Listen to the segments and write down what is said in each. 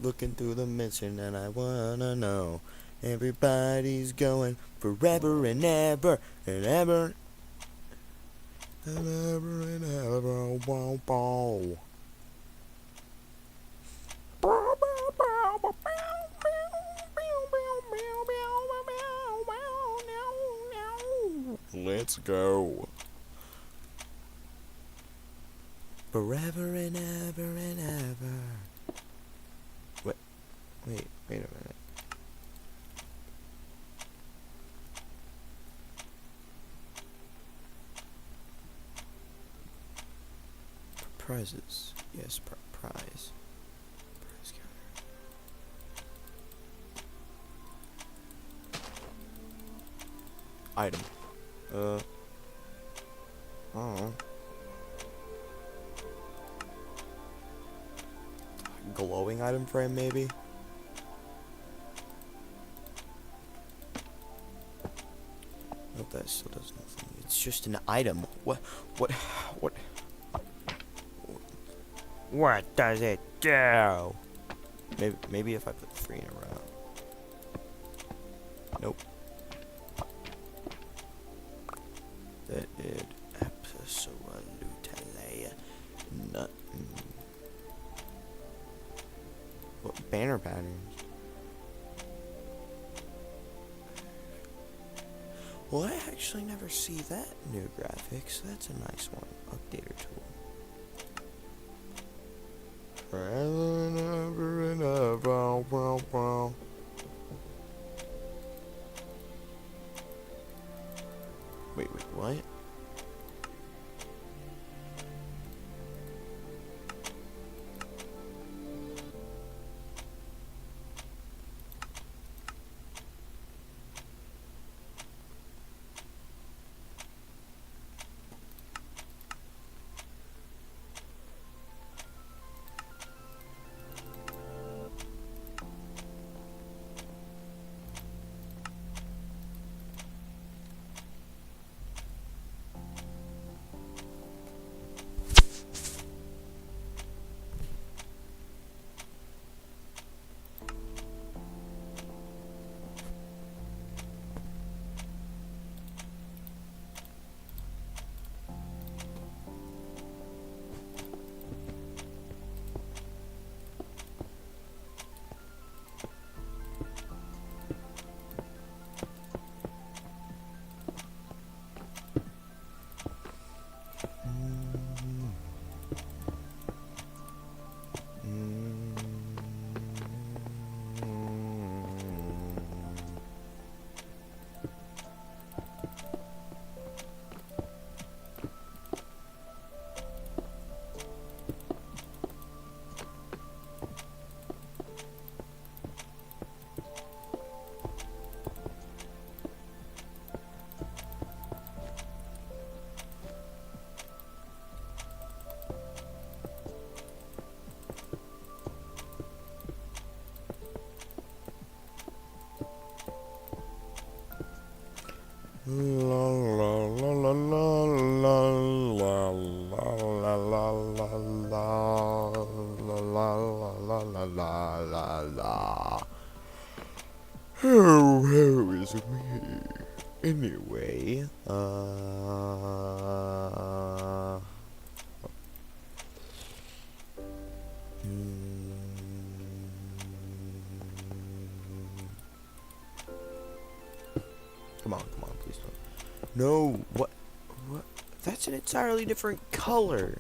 Looking through the mission and I wanna know. Everybody's going forever and ever and ever and ever and ever. Wow, wow. Let's go. Forever and ever and ever. Wait a minute. Prizes. Yes, prize. Prize counter. Item. Oh. Glowing item frame, maybe? Nope, that still does nothing. It's just an item. What does it do? Maybe if I put 3 in a row. Nope. That did absolutely nothing. What banner patterns? Well, I actually never see that new graphics. That's a nice one. Updater tool. Forever and ever and ever. Wait, what? La la la la la la la la la la la la. How is me? Anyway, come on, please don't. No, what? That's an entirely different color.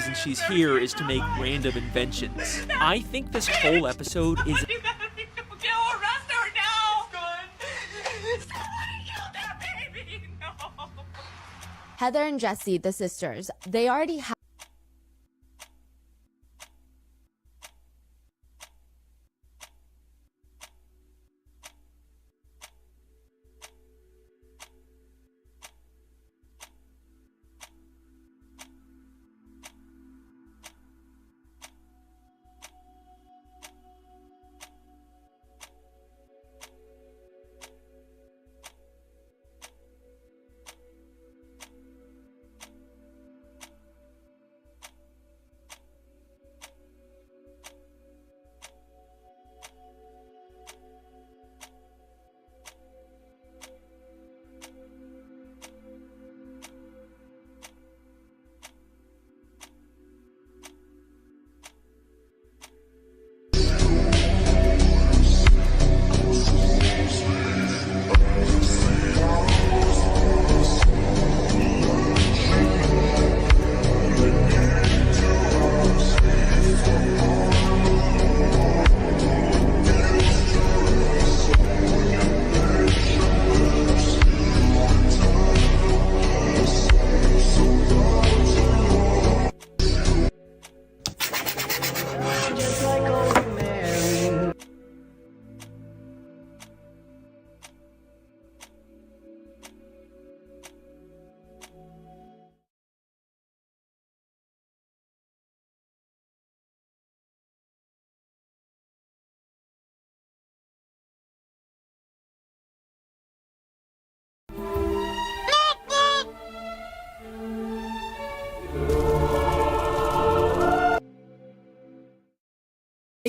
reason she's here is to make random inventions. I think this whole episode is... Heather and Jessie, the sisters, they already have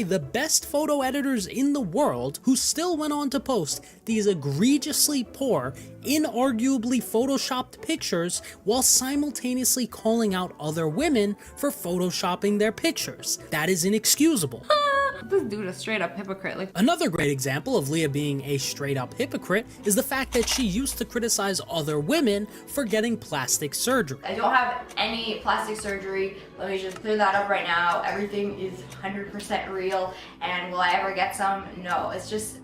the best photo editors in the world who still went on to post these egregiously poor, inarguably photoshopped pictures while simultaneously calling out other women for photoshopping their pictures. That is inexcusable. This dude is straight up hypocrite. Like, another great example of Leah being a straight up hypocrite is the fact that she used to criticize other women for getting plastic surgery. I don't have any plastic surgery. Let me just clear that up right now. Everything is 100% real. And will I ever get some? No, it's just,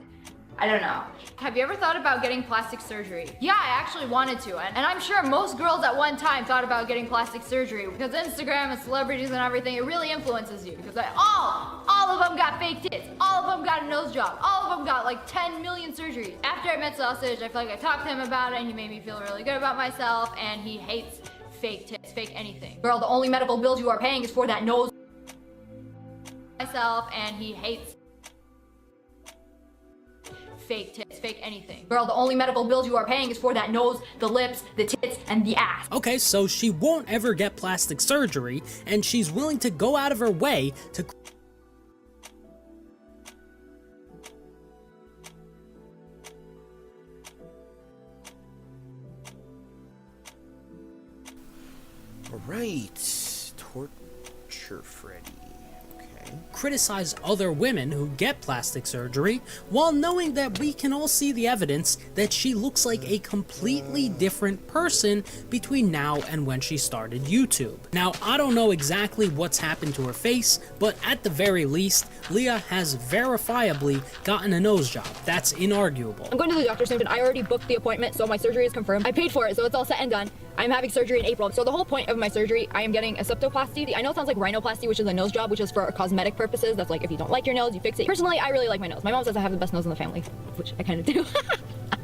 I don't know. Have you ever thought about getting plastic surgery? Yeah, I actually wanted to, and I'm sure most girls at one time thought about getting plastic surgery because Instagram and celebrities and everything, it really influences you because all of them got fake tits, all of them got a nose job, all of them got like 10 million surgeries. After I met Sausage, I feel like I talked to him about it and he made me feel really good about myself, and he hates fake tits, fake anything. Girl, the only medical bills you are paying is for that nose myself, and he hates fake tits, fake anything. Girl, the only medical bills you are paying is for that nose, the lips, the tits, and the ass. Okay, so she won't ever get plastic surgery, and she's willing to go out of her way to Alright, Torture Freddy. criticize other women who get plastic surgery while knowing that we can all see the evidence that she looks like a completely different person between now and when she started YouTube. Now, I don't know exactly what's happened to her face, but at the very least, Leah has verifiably gotten a nose job. That's inarguable. I'm going to the doctor soon, but I already booked the appointment, so my surgery is confirmed. I paid for it, so it's all set and done. I'm having surgery in April. So the whole point of my surgery, I am getting a septoplasty. I know it sounds like rhinoplasty, which is a nose job, which is for cosmetic purposes. That's like if you don't like your nose, you fix it. Personally, I really like my nose. My mom says I have the best nose in the family, which I kind of do.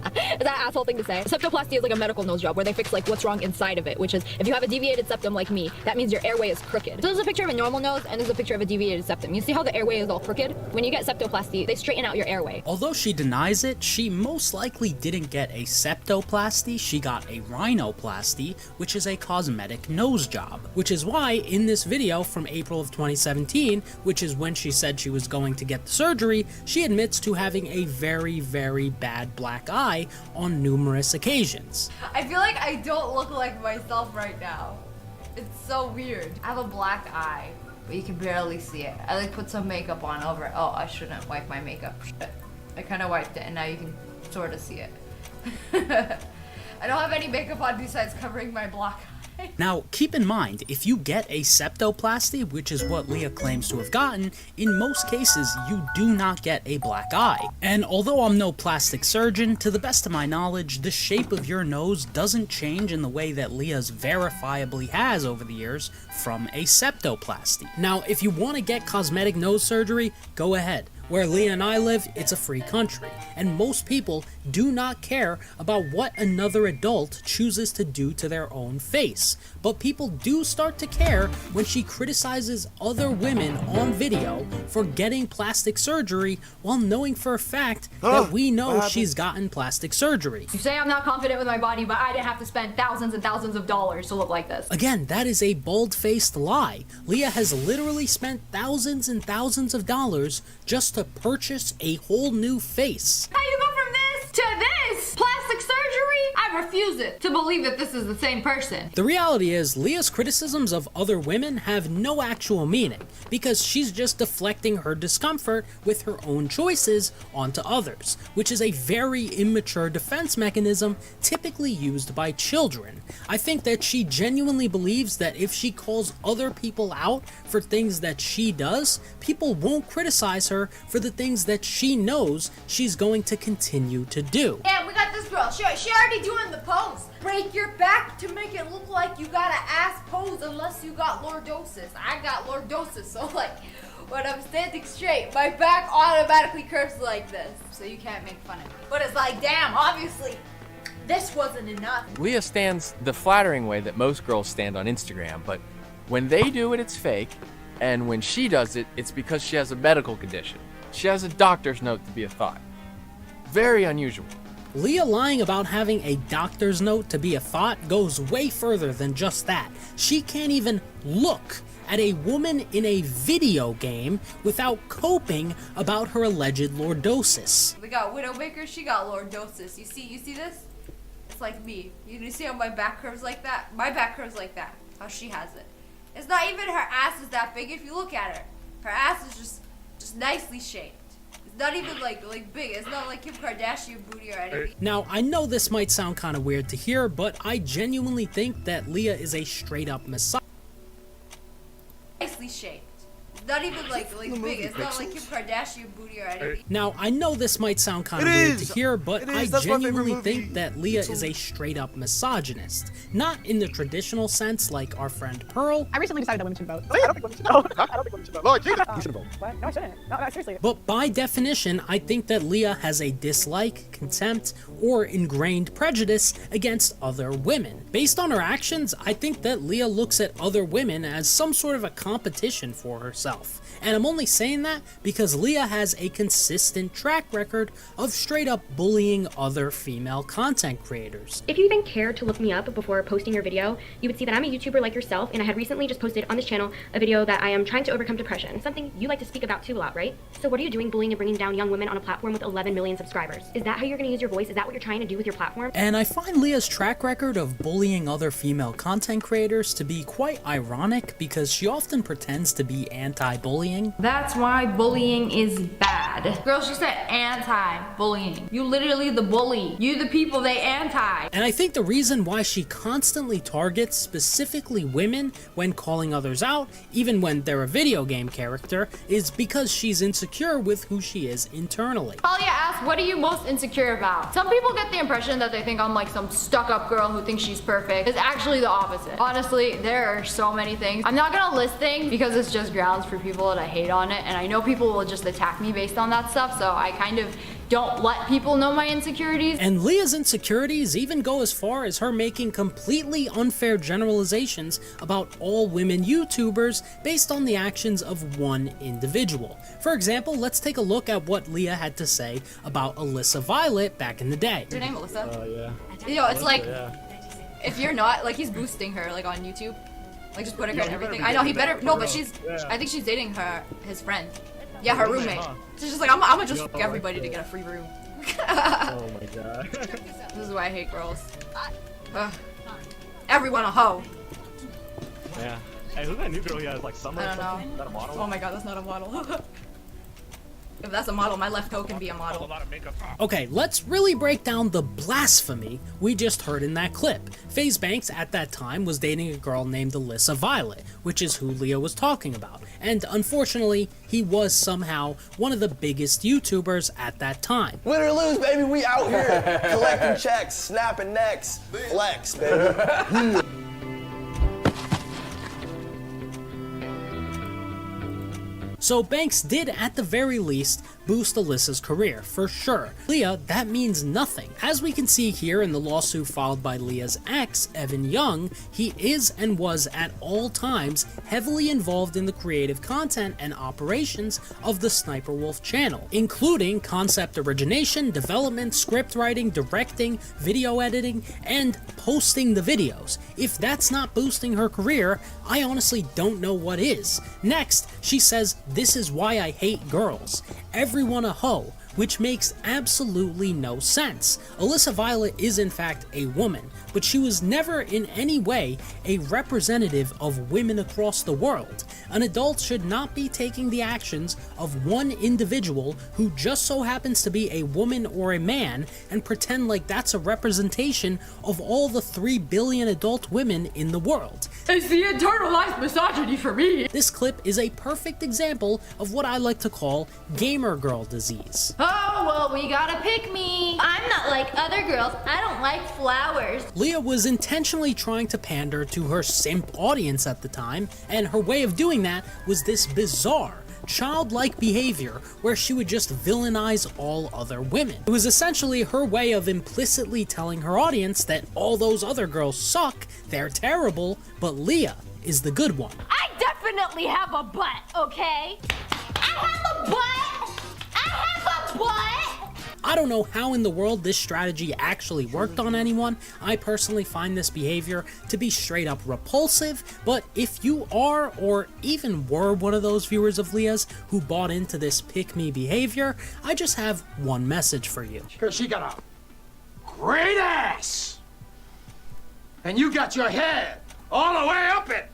Is that an asshole thing to say? Septoplasty is like a medical nose job where they fix like what's wrong inside of it, which is if you have a deviated septum like me, that means your airway is crooked. So there's a picture of a normal nose and there's a picture of a deviated septum. You see how the airway is all crooked? When you get septoplasty, they straighten out your airway. Although she denies it, she most likely didn't get a septoplasty, she got a rhinoplasty, which is a cosmetic nose job. Which is why in this video from April of 2017, which is when she said she was going to get the surgery, she admits to having a very, very bad black eye on numerous occasions. I feel like I don't look like myself right now. It's so weird. I have a black eye, but you can barely see it. I like put some makeup on over it. Oh, I shouldn't wipe my makeup. Shit. I kind of wiped it and now you can sort of see it. I don't have any makeup on besides covering my black eye. Now, keep in mind, if you get a septoplasty, which is what Leah claims to have gotten, in most cases you do not get a black eye. And although I'm no plastic surgeon, to the best of my knowledge, the shape of your nose doesn't change in the way that Leah's verifiably has over the years from a septoplasty. Now, if you want to get cosmetic nose surgery, go ahead. Where Leah and I live, it's a free country, and most people do not care about what another adult chooses to do to their own face. But people do start to care when she criticizes other women on video for getting plastic surgery while knowing for a fact that we know she's gotten plastic surgery. You say I'm not confident with my body, but I didn't have to spend thousands and thousands of dollars to look like this. Again, that is a bald-faced lie. Leah has literally spent thousands and thousands of dollars just to purchase a whole new face. How you go from this to this? Plastic surgery? I refuse it to believe that this is the same person. The reality is, Leah's criticisms of other women have no actual meaning, because she's just deflecting her discomfort with her own choices onto others, which is a very immature defense mechanism typically used by children. I think that she genuinely believes that if she calls other people out for things that she does, people won't criticize her for the things that she knows she's going to continue to do. Yeah, we got this girl. She already doing the pose. Break your back to make it look like you got an ass pose unless you got lordosis. I got lordosis, so like when I'm standing straight, my back automatically curves like this. So you can't make fun of me. But it's like, damn, obviously, this wasn't enough. Leah stands the flattering way that most girls stand on Instagram, but when they do it, it's fake, and when she does it, it's because she has a medical condition. She has a doctor's note to be a thought. Very unusual. Leah lying about having a doctor's note to be a thought goes way further than just that. She can't even look at a woman in a video game without coping about her alleged lordosis. We got Widowmaker, she got lordosis. You see this? It's like me. You see how my back curves like that? My back curves like that. How she has it. It's not even her ass is that big if you look at her. Her ass is just nicely shaped. It's not even like big. It's not like Kim Kardashian booty or anything. Now, I know this might sound kind of weird to hear, but I genuinely think that Leah is a straight up misogynist. Nicely shaped. It's not even like big. It's not like Kim Kardashian booty or anything. Now, I know this might sound kind of weird to hear, but I genuinely think that Leah is a straight up misogynist. Not in the traditional sense like our friend Pearl. I recently decided that women should vote. I don't think women should vote. I don't think women should vote. Lord Jesus, you should vote. What? No, I shouldn't. No, seriously. But by definition, I think that Leah has a dislike, contempt, or ingrained prejudice against other women. Based on her actions, I think that Leah looks at other women as some sort of a competition for herself. And I'm only saying that because Leah has a consistent track record of straight up bullying other female content creators. If you even care to look me up before posting your video, you would see that I'm a YouTuber like yourself, and I had recently just posted on this channel a video that I am trying to overcome depression, something you like to speak about too a lot, right? So what are you doing bullying and bringing down young women on a platform with 11 million subscribers? Is that how you're going to use your voice? Is that what you're trying to do with your platform? And I find Leah's track record of bullying other female content creators to be quite ironic because she often pretends to be anti-bullying. That's why bullying is bad. Girl, she said anti-bullying. You literally the bully. You the people they anti. And I think the reason why she constantly targets specifically women when calling others out, even when they're a video game character, is because she's insecure with who she is internally. Talia asked, what are you most insecure about? Some people get the impression that they think I'm like some stuck-up girl who thinks she's perfect. It's actually the opposite. Honestly, there are so many things. I'm not gonna list things because it's just grounds for people that I hate on it, and I know people will just attack me based on that stuff, so I kind of don't let people know my insecurities. And Leah's insecurities even go as far as her making completely unfair generalizations about all women YouTubers based on the actions of one individual. For example, let's take a look at what Leah had to say about Alyssa Violet back in the day. Your name Alyssa? Yeah. You know, it's like, if you're not, like, he's boosting her, like, on YouTube. Like, just putting her and everything. I know, he better, no, but she's, I think she's dating his friend. Yeah, her roommate. She's just like, I'm gonna just fuck everybody to get a free room. Oh my god. This is why I hate girls. Everyone a hoe. Yeah. Hey, who's that new girl he has? Like Summer I or don't know. something? Is that a model? Oh my god, that's not a model. If that's a model, my left toe can be a model. Okay, let's really break down the blasphemy we just heard in that clip. FaZe Banks at that time was dating a girl named Alyssa Violet, which is who Leah was talking about. And unfortunately, he was somehow one of the biggest YouTubers at that time. Win or lose, baby, we out here collecting checks, snapping necks, flex, baby. So Banks did, at the very least, boost Alyssa's career, for sure. Leah, that means nothing. As we can see here in the lawsuit filed by Leah's ex, Evan Young, he is and was at all times heavily involved in the creative content and operations of the Sniper Wolf channel, including concept origination, development, script writing, directing, video editing, and posting the videos. If that's not boosting her career, I honestly don't know what is. Next, she says, "This is why I hate girls. Everyone a hoe," which makes absolutely no sense. Alyssa Violet is in fact a woman, but she was never in any way a representative of women across the world. An adult should not be taking the actions of one individual who just so happens to be a woman or a man and pretend like that's a representation of all the 3 billion adult women in the world. It's the internalized misogyny for me. This clip is a perfect example of what I like to call gamer girl disease. Oh, well, we gotta pick me. I'm not like other girls. I don't like flowers. Leah was intentionally trying to pander to her simp audience at the time, and her way of doing that was this bizarre, childlike behavior where she would just villainize all other women. It was essentially her way of implicitly telling her audience that all those other girls suck, they're terrible, but Leah is the good one. I definitely have a butt, okay? I have a butt! I have a butt! I don't know how in the world this strategy actually worked on anyone. I personally find this behavior to be straight up repulsive, but if you are or even were one of those viewers of Leah's who bought into this pick-me behavior, I just have one message for you. Because she got a great ass. And you got your head all the way up it.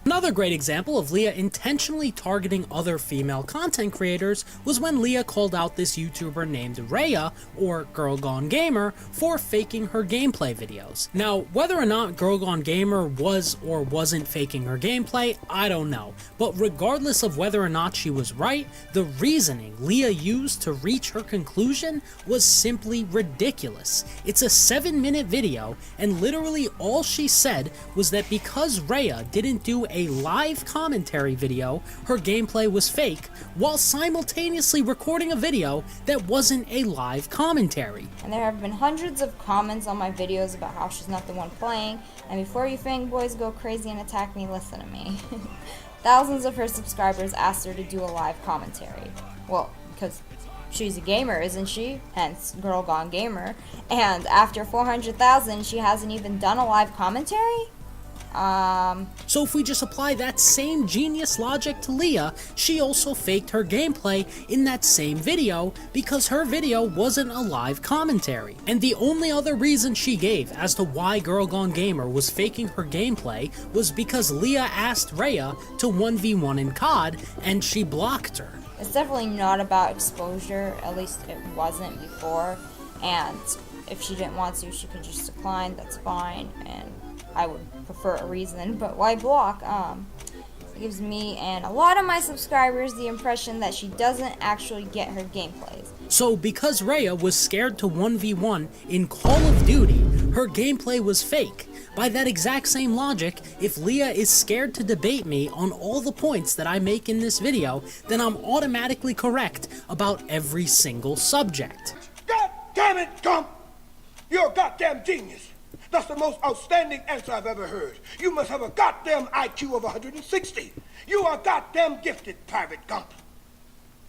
Another great example of Leah intentionally targeting other female content creators was when Leah called out this YouTuber named Rhea, or Girl Gone Gamer, for faking her gameplay videos. Now, whether or not Girl Gone Gamer was or wasn't faking her gameplay, I don't know, but regardless of whether or not she was right, the reasoning Leah used to reach her conclusion was simply ridiculous. It's a 7-minute video, and literally all she said was that because Rhea didn't do a live commentary video, her gameplay was fake, while simultaneously recording a video that wasn't a live commentary. And there have been hundreds of comments on my videos about how she's not the one playing, and before you fanboys go crazy and attack me, listen to me. Thousands of her subscribers asked her to do a live commentary. Well, because she's a gamer, isn't she? Hence, Girl Gone Gamer. And after 400,000, she hasn't even done a live commentary? So if we just apply that same genius logic to Leah, she also faked her gameplay in that same video because her video wasn't a live commentary. And the only other reason she gave as to why Girl Gone Gamer was faking her gameplay was because Leah asked Rhea to 1v1 in COD and she blocked her. It's definitely not about exposure, at least it wasn't before, and if she didn't want to, she could just decline, that's fine, and I would prefer a reason, but why block? It gives me and a lot of my subscribers the impression that she doesn't actually get her gameplays. So because Rhea was scared to 1v1 in Call of Duty, her gameplay was fake. By that exact same logic, if Leah is scared to debate me on all the points that I make in this video, then I'm automatically correct about every single subject. God damn it, Gump! You're a goddamn genius. That's the most outstanding answer I've ever heard. You must have a goddamn IQ of 160. You are goddamn gifted, Private Gump.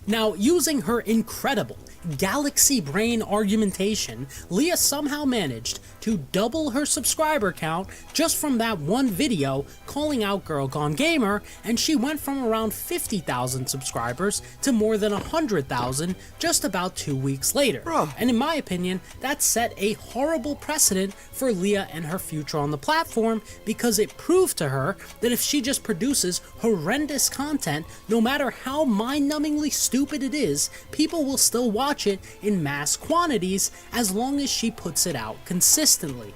Now, using her incredible galaxy brain argumentation, Leah somehow managed to double her subscriber count just from that one video calling out Girl Gone Gamer, and she went from around 50,000 subscribers to more than 100,000 just about 2 weeks later. And in my opinion, that set a horrible precedent for Leah and her future on the platform, because it proved to her that if she just produces horrendous content, no matter how mind-numbingly stupid stupid it is, people will still watch it in mass quantities as long as she puts it out consistently.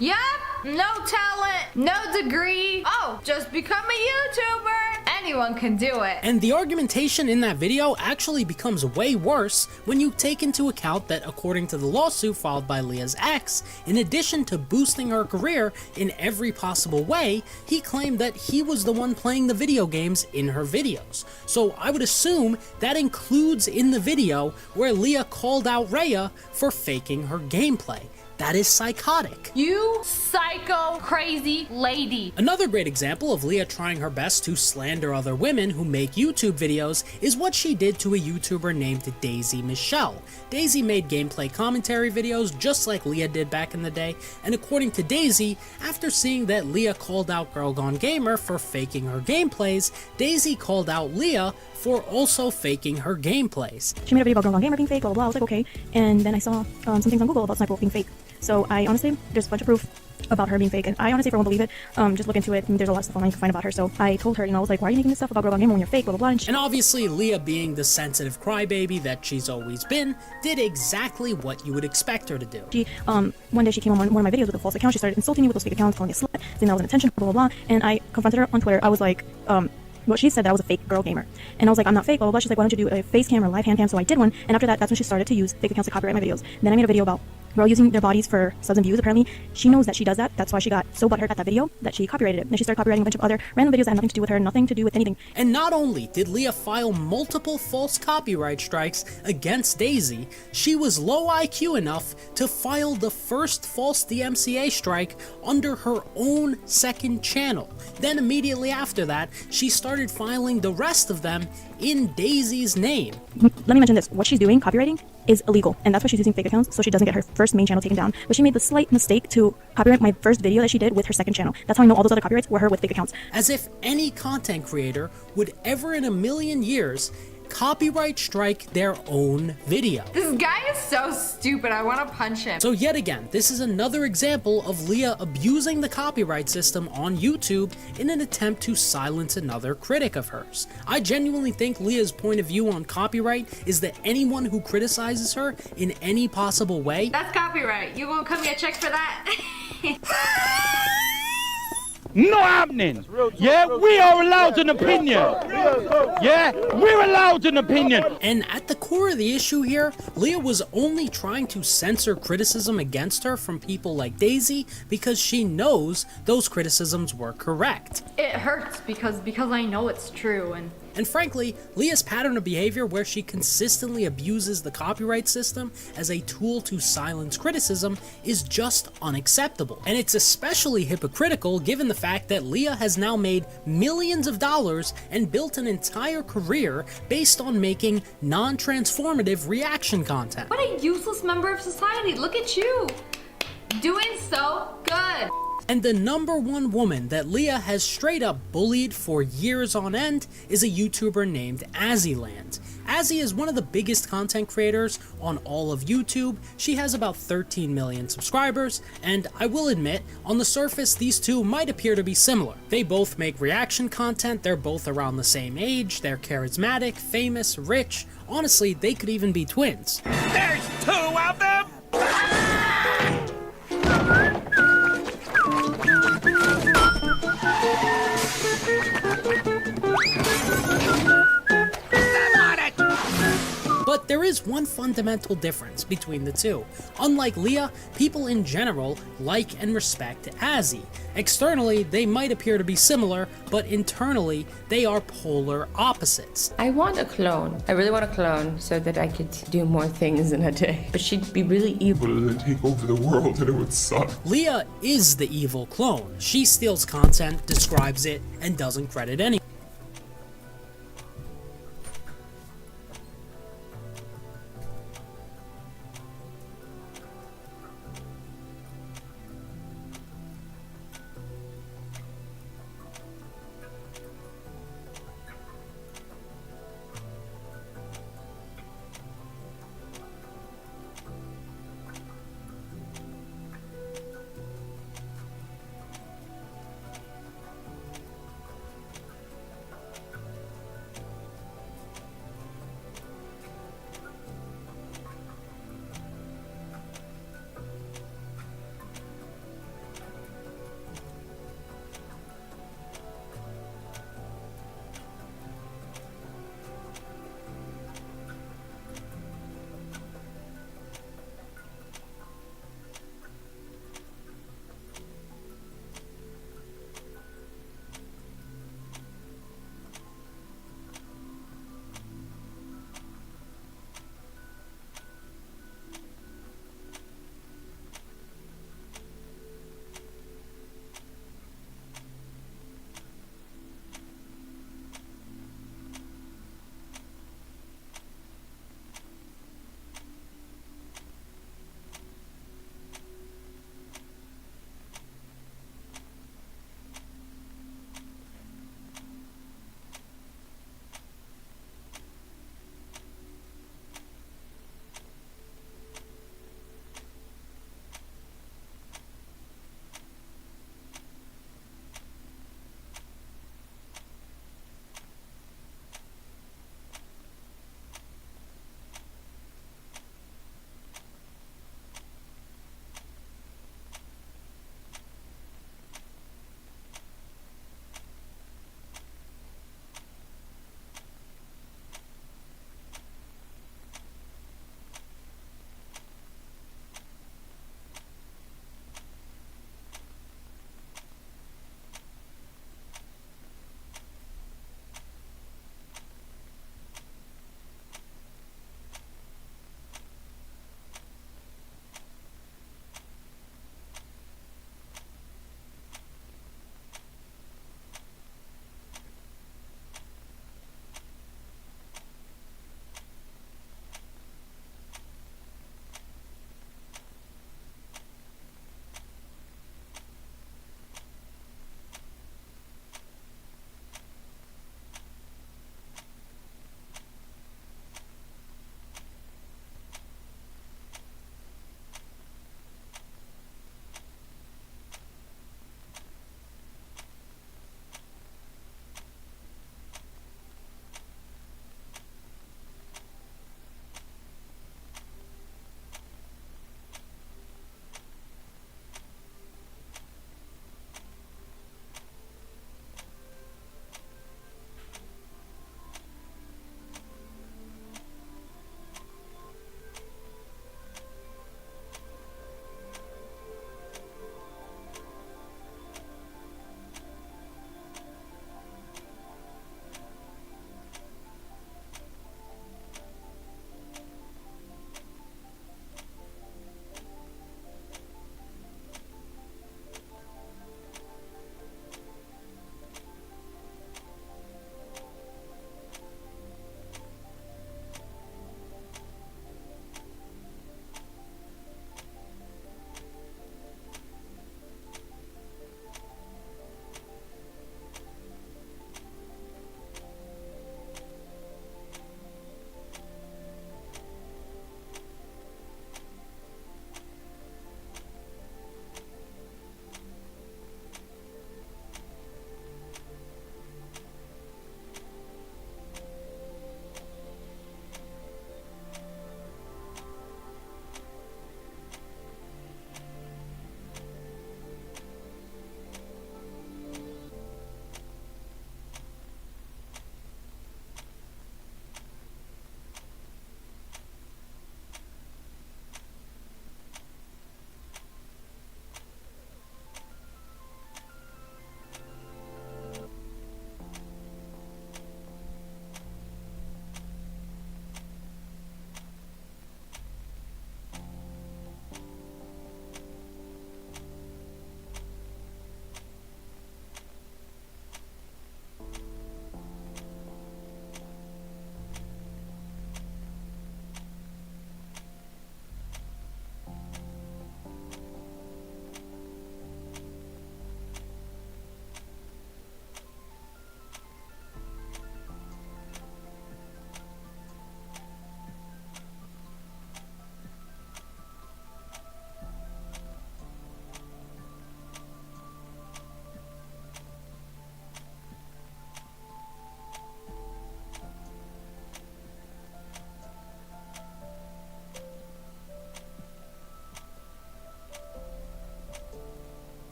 Yup, no talent, no degree. Oh, just become a YouTuber. Anyone can do it. And the argumentation in that video actually becomes way worse when you take into account that according to the lawsuit filed by Leah's ex, in addition to boosting her career in every possible way, he claimed that he was the one playing the video games in her videos. So I would assume that includes in the video where Leah called out Rhea for faking her gameplay. That is psychotic. You psycho crazy lady. Another great example of Leah trying her best to slander other women who make YouTube videos is what she did to a YouTuber named Daisy Michelle. Daisy made gameplay commentary videos just like Leah did back in the day, and according to Daisy, after seeing that Leah called out Girl Gone Gamer for faking her gameplays, Daisy called out Leah for also faking her gameplays. She made a video about Girl Gone Gamer being fake, blah, blah, blah. I was like, okay. And then I saw some things on Google about Sniper Wolf being fake. So I honestly, there's a bunch of proof about her being fake, and I honestly won't believe it. Just look into it, and there's a lot of stuff online you can find about her. So I told her, I was like, why are you making this stuff about Girl Gone Gamer when you're fake, blah, blah, blah. And obviously, Leah, being the sensitive crybaby that she's always been, did exactly what you would expect her to do. She, one day she came on one of my videos with a false account. She started insulting me with those fake accounts, calling me a slut, saying that was an attention, blah, blah, blah. And I confronted her on Twitter. I was like, well, she said that I was a fake girl gamer. And I was like, I'm not fake, blah, blah, blah. She's like, why don't you do a face cam or live hand cam? So I did one. And after that, that's when she started to use fake accounts to copyright my videos. Then I made a video about girl using their bodies for subs and views. Apparently, she knows that she does that. That's why she got so butthurt at that video that she copyrighted it. Then she started copyrighting a bunch of other random videos that had nothing to do with her, nothing to do with anything. And not only did Leah file multiple false copyright strikes against Daisy, she was low IQ enough to file the first false DMCA strike under her own second channel. Then immediately after that, she started filing the rest of them in Daisy's name. Let me mention this. What she's doing, copywriting, is illegal. And that's why she's using fake accounts, so she doesn't get her first main channel taken down. But she made the slight mistake to copyright my first video that she did with her second channel. That's how I know all those other copyrights were her with fake accounts. As if any content creator would ever in a million years copyright strike their own video. This guy is so stupid. I want to punch him. So yet again, this is another example of Leah abusing the copyright system on YouTube in an attempt to silence another critic of hers. I genuinely think Leah's point of view on copyright is that anyone who criticizes her in any possible way— That's copyright. You won't cut me a check for that? No happening. Yeah, we are allowed an opinion. Yeah, we're allowed an opinion. And at the core of the issue here, Leah was only trying to censor criticism against her from people like Daisy because she knows those criticisms were correct. It hurts because I know it's true. And frankly, Leah's pattern of behavior where she consistently abuses the copyright system as a tool to silence criticism is just unacceptable. And it's especially hypocritical given the fact that Leah has now made millions of dollars and built an entire career based on making non-transformative reaction content. What a useless member of society. Look at you. Doing so good. And the #1 woman that Leah has straight up bullied for years on end is a YouTuber named Azzyland. Azzy is one of the biggest content creators on all of YouTube. She has about 13 million subscribers, and I will admit, on the surface, these two might appear to be similar. They both make reaction content, they're both around the same age, they're charismatic, famous, rich. Honestly, they could even be twins. There's two of them. But there is one fundamental difference between the two. Unlike Leah, people in general like and respect Azzy. Externally, they might appear to be similar, but internally, they are polar opposites. I want a clone. I really want a clone so that I could do more things in a day. But she'd be really evil. And take over the world and it would suck. Leah is the evil clone. She steals content, describes it, and doesn't credit anyone.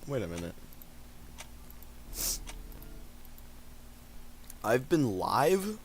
Wait a minute. I've been live?